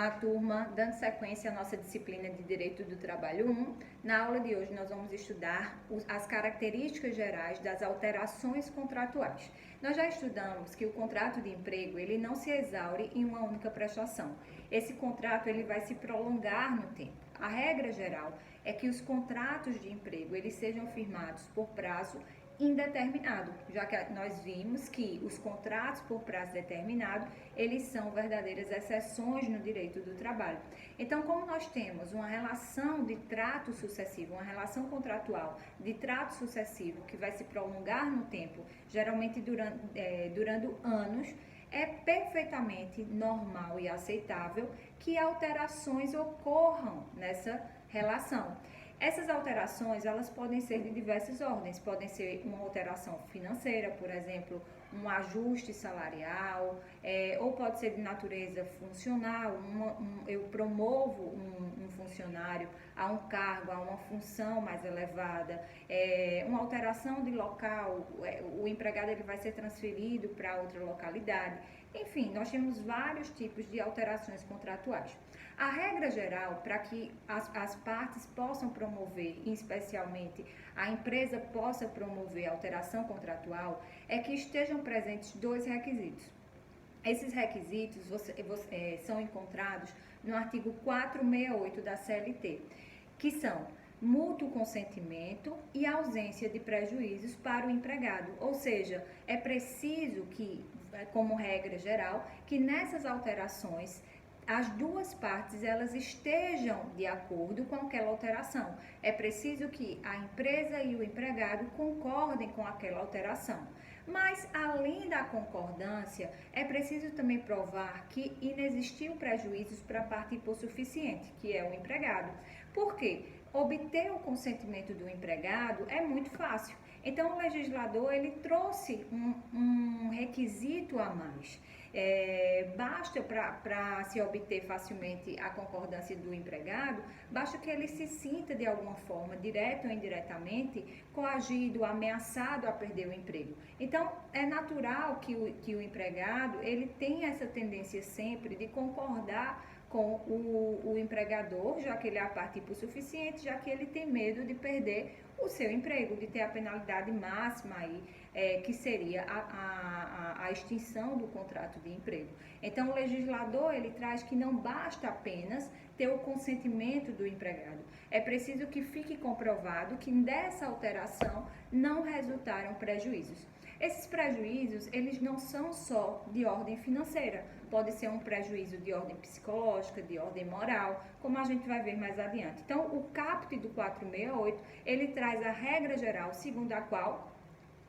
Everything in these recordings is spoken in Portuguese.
Olá, turma! Dando sequência à nossa disciplina de Direito do Trabalho 1, na aula de hoje nós vamos estudar as características gerais das alterações contratuais. Nós já estudamos que o contrato de emprego ele não se exaure em uma única prestação. Esse contrato ele vai se prolongar no tempo. A regra geral é que os contratos de emprego eles sejam firmados por prazo indeterminado, já que nós vimos que os contratos por prazo determinado, eles são verdadeiras exceções no direito do trabalho. Então, como nós temos uma relação de trato sucessivo, uma relação contratual de trato sucessivo que vai se prolongar no tempo, geralmente durando anos, é perfeitamente normal e aceitável que alterações ocorram nessa relação. Essas alterações, elas podem ser de diversas ordens, podem ser uma alteração financeira, por exemplo, um ajuste salarial, ou pode ser de natureza funcional, eu promovo um funcionário a um cargo, a uma função mais elevada, uma alteração de local, o empregado ele vai ser transferido para outra localidade. Enfim, nós temos vários tipos de alterações contratuais. A regra geral, para que as partes possam promover, especialmente a empresa possa promover alteração contratual, é que estejam presentes dois requisitos. Esses requisitos são encontrados no artigo 468 da CLT, que são mútuo consentimento e ausência de prejuízos para o empregado. Ou seja, é preciso que, como regra geral, que nessas alterações as duas partes elas estejam de acordo com aquela alteração. É preciso que a empresa e o empregado concordem com aquela alteração. Mas, além da concordância, é preciso também provar que inexistiu prejuízos para a parte hipossuficiente, que é o empregado. Por quê? Obter o consentimento do empregado é muito fácil. Então, o legislador ele trouxe um requisito a mais. Basta para se obter facilmente a concordância do empregado, basta que ele se sinta de alguma forma, direto ou indiretamente, coagido, ameaçado a perder o emprego. Então, é natural que o empregado ele tenha essa tendência sempre de concordar com o empregador, já que ele é a parte hipossuficiente, já que ele tem medo de perder o seu emprego, de ter a penalidade máxima aí, que seria a extinção do contrato de emprego. Então, o legislador, ele traz que não basta apenas ter o consentimento do empregado. É preciso que fique comprovado que dessa alteração não resultaram prejuízos. Esses prejuízos, eles não são só de ordem financeira, pode ser um prejuízo de ordem psicológica, de ordem moral, como a gente vai ver mais adiante. Então, o caput do 468, ele traz a regra geral segundo a qual,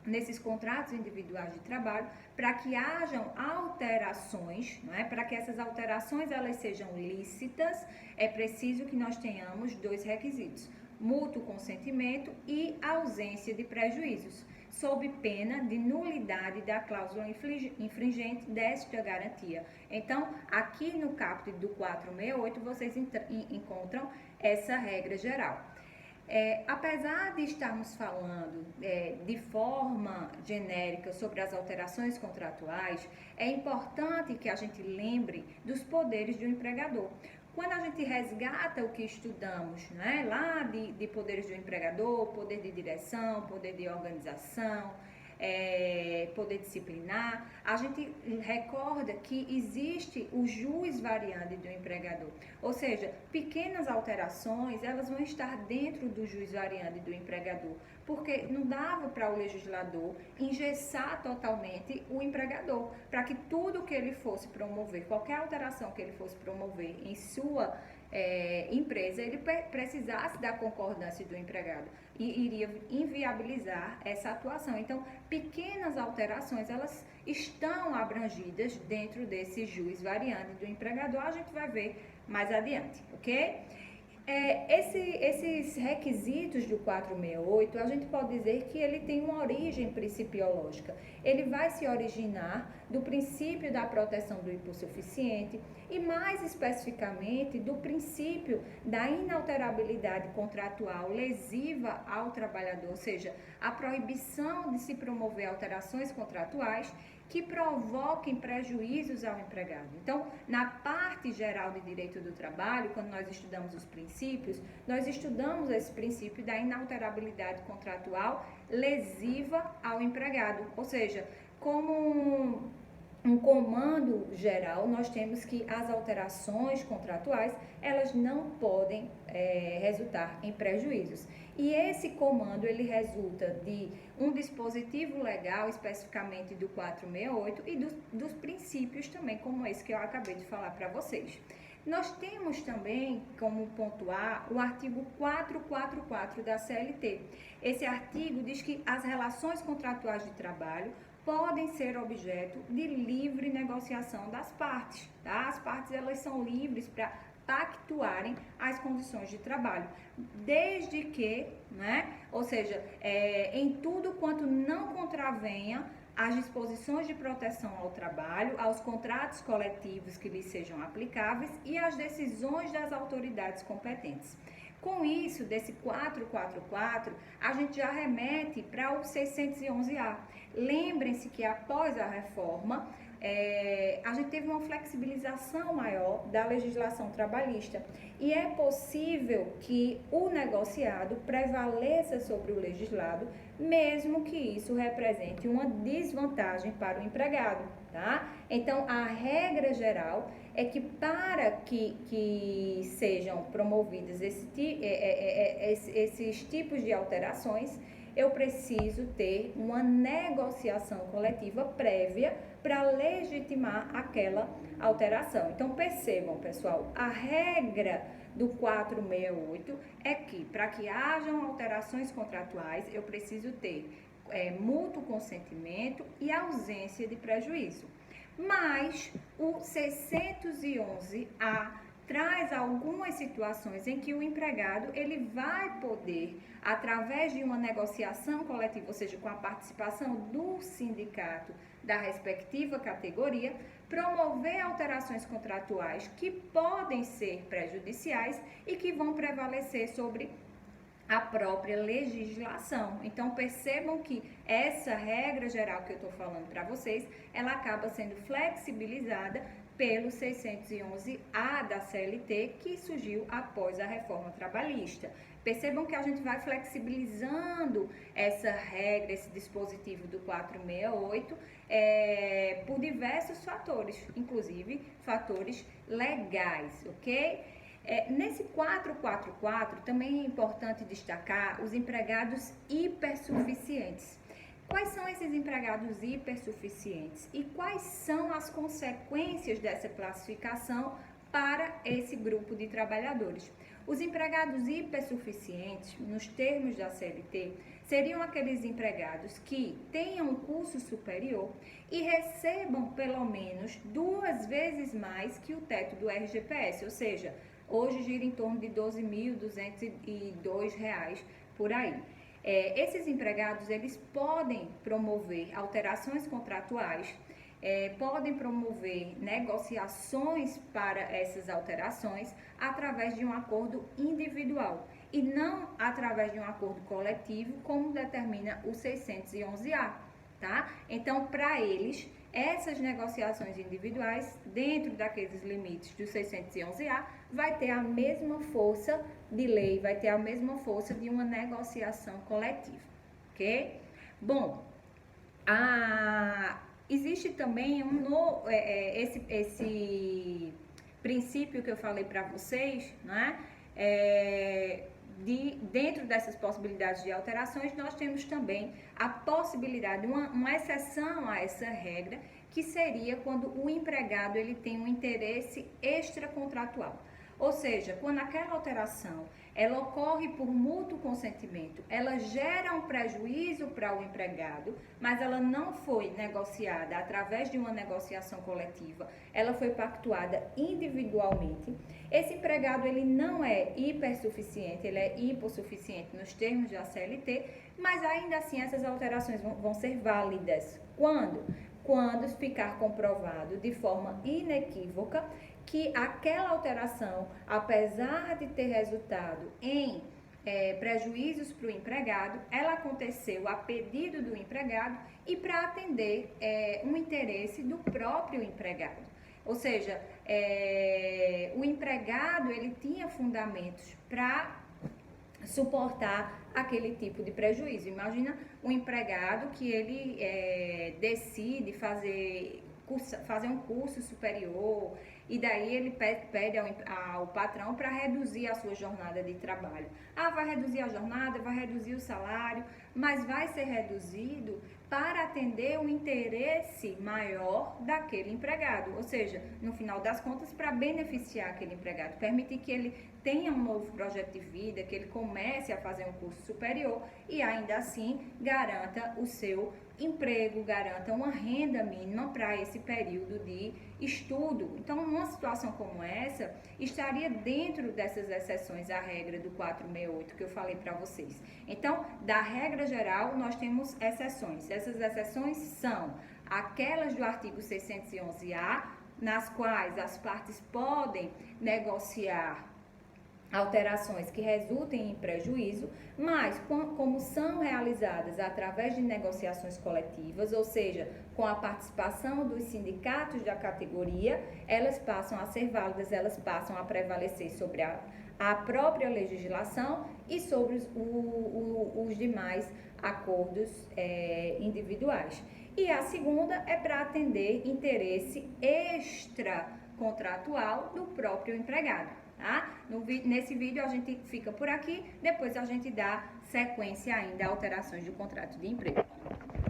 nesses contratos individuais de trabalho, para que hajam alterações, não é? Para que essas alterações elas sejam lícitas, é preciso que nós tenhamos dois requisitos: mútuo consentimento e ausência de prejuízos, sob pena de nulidade da cláusula infringente desta garantia. Então, aqui no caput do 468, vocês encontram essa regra geral. Apesar de estarmos falando de forma genérica sobre as alterações contratuais, é importante que a gente lembre dos poderes do empregador. Quando a gente resgata o que estudamos, né, lá de poderes do empregador, poder de direção, poder de organização, poder disciplinar, a gente recorda que existe o jus variandi do empregador. Ou seja, pequenas alterações, elas vão estar dentro do jus variandi do empregador, porque não dava para o legislador engessar totalmente o empregador, para que tudo que ele fosse promover, qualquer alteração que ele fosse promover em sua empresa, ele precisasse da concordância do empregado e iria inviabilizar essa atuação. Então, pequenas alterações, elas estão abrangidas dentro desse jus variandi do empregador, a gente vai ver mais adiante, ok? Esses requisitos do 468, a gente pode dizer que ele tem uma origem principiológica. Ele vai se originar do princípio da proteção do hipossuficiente e, mais especificamente, do princípio da inalterabilidade contratual lesiva ao trabalhador, ou seja, a proibição de se promover alterações contratuais que provoquem prejuízos ao empregado. Então, na parte geral de direito do trabalho, quando nós estudamos os princípios, nós estudamos esse princípio da inalterabilidade contratual lesiva ao empregado, ou seja, como um comando geral, nós temos que as alterações contratuais, elas não podem resultar em prejuízos. E esse comando, ele resulta de um dispositivo legal, especificamente do 468, e dos princípios também, como esse que eu acabei de falar para vocês. Nós temos também, como ponto A, o artigo 444 da CLT. Esse artigo diz que as relações contratuais de trabalho podem ser objeto de livre negociação das partes, tá? As partes, elas são livres para pactuarem as condições de trabalho, desde que, né, ou seja, em tudo quanto não contravenha as disposições de proteção ao trabalho, aos contratos coletivos que lhes sejam aplicáveis e às decisões das autoridades competentes. Com isso, desse 444, a gente já remete para o 611A. Lembrem-se que após a reforma, a gente teve uma flexibilização maior da legislação trabalhista e é possível que o negociado prevaleça sobre o legislado, mesmo que isso represente uma desvantagem para o empregado, tá? Então, a regra geral é que para que sejam promovidos esses tipos de alterações, eu preciso ter uma negociação coletiva prévia para legitimar aquela alteração. Então, percebam, pessoal, a regra do 468 é que, para que hajam alterações contratuais, eu preciso ter mútuo consentimento e ausência de prejuízo. Mas o 611A traz algumas situações em que o empregado ele vai poder, através de uma negociação coletiva, ou seja, com a participação do sindicato da respectiva categoria, promover alterações contratuais que podem ser prejudiciais e que vão prevalecer sobre a própria legislação. Então, percebam que essa regra geral que eu estou falando para vocês, ela acaba sendo flexibilizada pelo 611A da CLT, que surgiu após a reforma trabalhista. Percebam que a gente vai flexibilizando essa regra, esse dispositivo do 468, por diversos fatores, inclusive fatores legais, ok? Nesse 444, também é importante destacar os empregados hipersuficientes. Quais são esses empregados hipersuficientes e quais são as consequências dessa classificação para esse grupo de trabalhadores? Os empregados hipersuficientes, nos termos da CLT, seriam aqueles empregados que tenham um curso superior e recebam pelo menos 2 vezes mais que o teto do RGPS, ou seja, hoje gira em torno de R$ 12.202 por aí. Esses empregados, eles podem promover alterações contratuais, podem promover negociações para essas alterações através de um acordo individual e não através de um acordo coletivo, como determina o 611A, tá? Então, para eles, essas negociações individuais, dentro daqueles limites do 611A, vai ter a mesma força de lei, vai ter a mesma força de uma negociação coletiva, ok? Bom, existe também esse princípio que eu falei para vocês, né? Dentro dessas possibilidades de alterações, nós temos também a possibilidade, uma exceção a essa regra, que seria quando o empregado ele tem um interesse extracontratual. Ou seja, quando aquela alteração ela ocorre por mútuo consentimento, ela gera um prejuízo para o empregado, mas ela não foi negociada através de uma negociação coletiva, ela foi pactuada individualmente. Esse empregado ele não é hipersuficiente, ele é hipossuficiente nos termos da CLT, mas ainda assim essas alterações vão ser válidas. Quando? Quando ficar comprovado de forma inequívoca que aquela alteração, apesar de ter resultado em prejuízos para o empregado, ela aconteceu a pedido do empregado e para atender um interesse do próprio empregado. Ou seja, o empregado ele tinha fundamentos para suportar aquele tipo de prejuízo. Imagina um empregado que ele decide fazer um curso superior e daí ele pede ao patrão para reduzir a sua jornada de trabalho. Vai reduzir a jornada, vai reduzir o salário, mas vai ser reduzido para atender o interesse maior daquele empregado, ou seja, no final das contas, para beneficiar aquele empregado, permitir que ele tenha um novo projeto de vida, que ele comece a fazer um curso superior e ainda assim garanta o seu emprego, garanta uma renda mínima para esse período de estudo. Então, numa situação como essa, estaria dentro dessas exceções à regra do 468 que eu falei para vocês. Então, da regra geral, nós temos exceções. Essas exceções são aquelas do artigo 611-A, nas quais as partes podem negociar alterações que resultem em prejuízo, mas como são realizadas através de negociações coletivas, ou seja, com a participação dos sindicatos da categoria, elas passam a ser válidas, elas passam a prevalecer sobre a própria legislação e sobre os demais acordos individuais. E a segunda é para atender interesse extracontratual do próprio empregado. Tá? Nesse vídeo a gente fica por aqui, depois a gente dá sequência ainda a alterações de contrato de emprego.